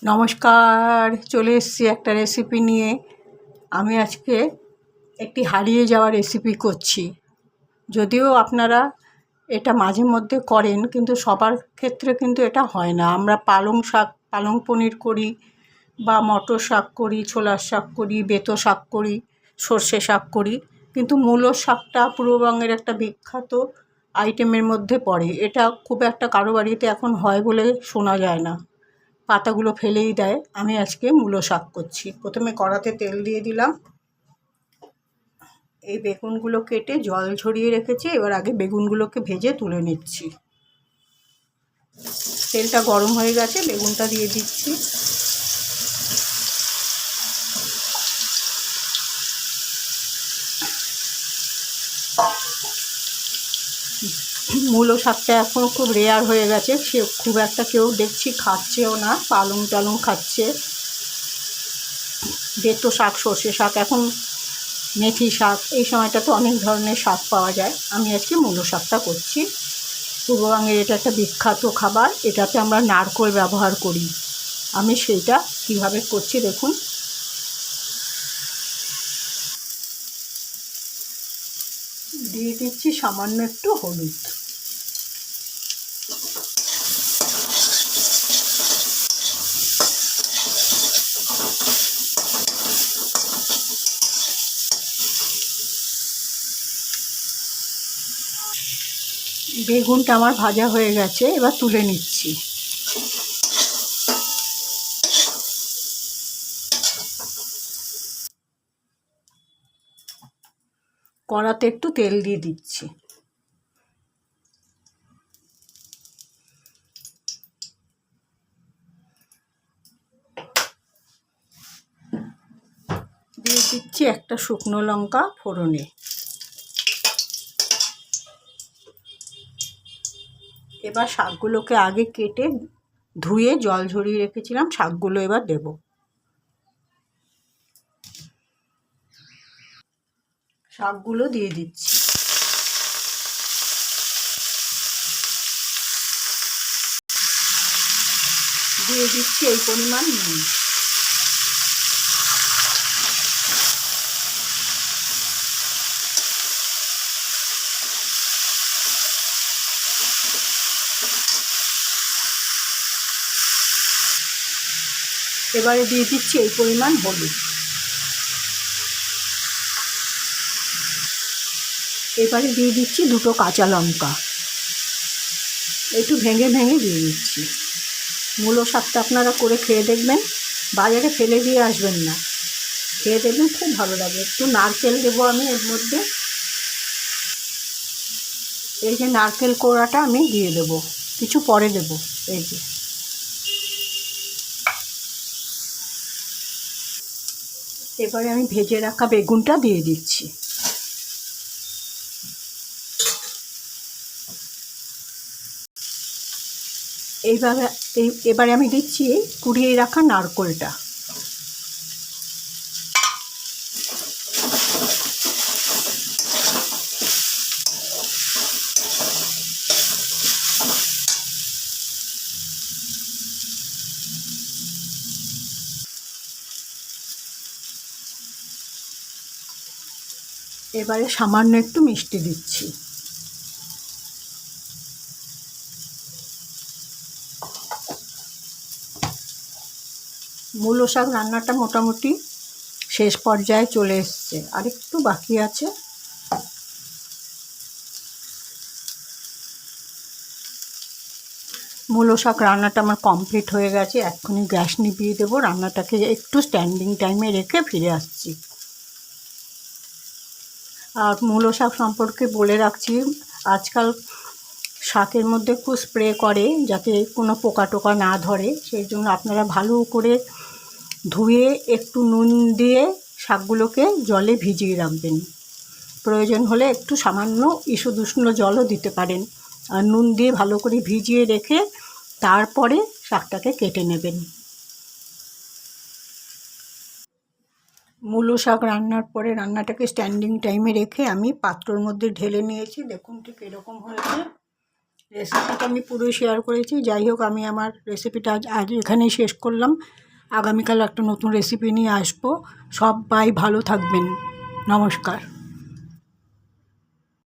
নমস্কার, চলে এসেছি একটা রেসিপি নিয়ে। আমি আজকে একটি হারিয়ে যাওয়া রেসিপি করছি। যদিও আপনারা এটা মাঝে মধ্যে করেন, কিন্তু সবার ক্ষেত্রে কিন্তু এটা হয় না। আমরা পালং পনির করি, বা মটর শাক করি, ছোলার শাক করি, বেতো শাক করি, সর্ষে শাক করি, কিন্তু মূলো শাকটা পূর্ববঙ্গের একটা বিখ্যাত আইটেমের মধ্যে পড়ে। এটা খুব একটা কারো বাড়িতে এখন হয় বলে শোনা যায় না, পাতাগুলো ফেলেই দেয়। আমি আজকে মূলো শাক করছি। প্রথমে কড়াতে তেল দিয়ে দিলাম। এই বেগুনগুলো কেটে জল ঝরিয়ে রেখেছি। এবার আগে বেগুনগুলোকে ভেজে তুলে নিচ্ছি। তেলটা গরম হয়ে গেছে, বেগুনটা দিয়ে দিচ্ছি। মূলো শাকটা এখন খুব রেয়ার হয়ে গেছে, সে খুব একটা কেউ দেখছি খাচ্ছেও না। পালং টালং খাচ্ছে, বেতো শাক, সর্ষে শাক, এখন মেথি শাক, এই সময়টা তো অনেক ধরনের শাক পাওয়া যায়। আমি আজকে মূলো শাকটা করছি। পূর্ববঙ্গের এটা একটা বিখ্যাত খাবার। এটাতে আমরা নারকেল ব্যবহার করি। আমি সেইটা কিভাবে করছি দেখুন। দিয়ে দিচ্ছি সামান্য একটু হলুদ। বেগুনটা আমার ভাজা হয়ে গেছে, এবার তুলে নিচ্ছি। কড়াতে একটু তেল দিয়ে দিচ্ছি। দিয়ে দিচ্ছি একটা শুকনো লঙ্কা ফোড়নে। এবার শাকগুলোকে আগে কেটে ধুয়ে জল ঝরিয়ে রেখেছিলাম, শাকগুলো এবার দেব। শাকগুলো দিয়ে দিচ্ছি। দিয়ে দিচ্ছি এই পরিমাণ নুন। এবারে দিয়ে দিচ্ছি এই পরিমাণ হলুদ। এবারে দিয়ে দিচ্ছি দুটো কাঁচা লঙ্কা, একটু ভেঙে ভেঙে দিয়ে দিচ্ছি। মূলো শাকটা আপনারা করে খেয়ে দেখবেন, বাজারে ফেলে দিয়ে আসবেন না, খেয়ে দেখবেন খুব ভালো লাগে। একটু নারকেল দেবো আমি এর মধ্যে। এই যে নারকেল কোড়াটা আমি দিয়ে দেবো, কিছু পরে দেবো। এই যে এবারে আমি ভেজে রাখা বেগুনটা দিয়ে দিচ্ছি। এবারে আমি দিচ্ছি কুড়িয়ে রাখা নারকেলটা। এবারে সামান্য একটু মিষ্টি দিচ্ছি। মূলো শাক রান্নাটা মোটামুটি শেষ পর্যায়ে চলে এসছে, আর একটু বাকি আছে। মূলো শাক রান্নাটা আমার কমপ্লিট হয়ে গেছে। এক্ষুনি গ্যাস নিভিয়ে দেবো। রান্নাটাকে একটু স্ট্যান্ডিং টাইমে রেখে ফিরে আসছি। আর মূলো শাক সম্পর্কে বলে রাখছি, আজকাল শাকের মধ্যে খুব স্প্রে করে যাতে কোনো পোকা টোকা না ধরে। সেই জন্য আপনারা ভালো করে ধুয়ে একটু নুন দিয়ে শাকগুলোকে জলে ভিজিয়ে রাখবেন। প্রয়োজন হলে একটু সামান্য ঈষদুষ্ণ জলও দিতে পারেন। আর নুন দিয়ে ভালো করে ভিজিয়ে রেখে তারপরে শাকটাকে কেটে নেবেন। মূলো শাক রান্নার পরে রান্নাটাকে স্ট্যান্ডিং টাইমে রেখে আমি পাত্রর মধ্যে ঢেলে নিয়েছি। দেখুন ঠিক এরকম হয়েছে। রেসিপিটা আমি পুরো শেয়ার করেছি। যাই হোক, আমি আমার রেসিপিটা আজ এখানেই শেষ করলাম। আগামীকাল একটা নতুন রেসিপি নিয়ে আসবো। সবাই ভালো থাকবেন। নমস্কার।